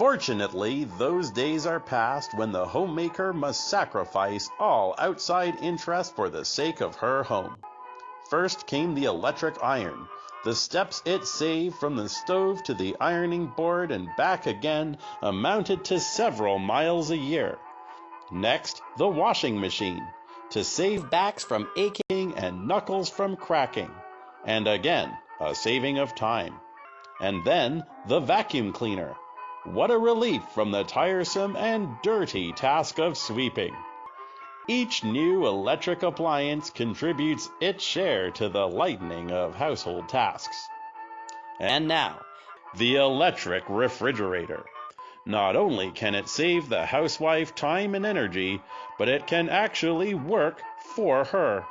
Fortunately, those days are past when the homemaker must sacrifice all outside interest for the sake of her home. First came the electric iron. The steps it saved from the stove to the ironing board and back again amounted to several miles a year. Next, the washing machine, to save backs from aching and knuckles from cracking. And again, a saving of time. And then the vacuum cleaner. What a relief from the tiresome and dirty task of sweeping. Each new electric appliance contributes its share to the lightening of household tasks. And now, the electric refrigerator. Not only can it save the housewife time and energy, but it can actually work for her.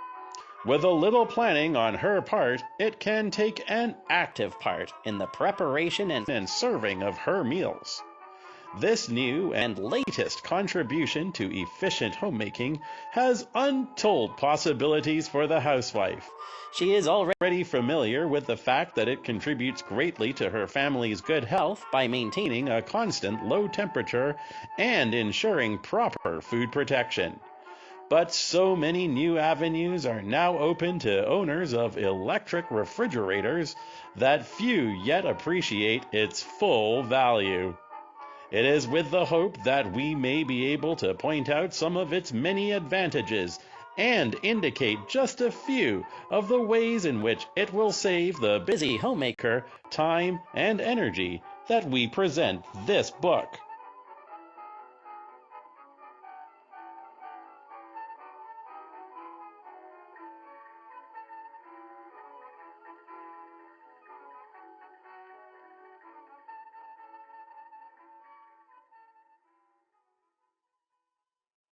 With a little planning on her part, it can take an active part in the preparation and serving of her meals. This new and latest contribution to efficient homemaking has untold possibilities for the housewife. She is already familiar with the fact that it contributes greatly to her family's good health by maintaining a constant low temperature and ensuring proper food protection. But so many new avenues are now open to owners of electric refrigerators that few yet appreciate its full value. It is with the hope that we may be able to point out some of its many advantages and indicate just a few of the ways in which it will save the busy homemaker time and energy that we present this book.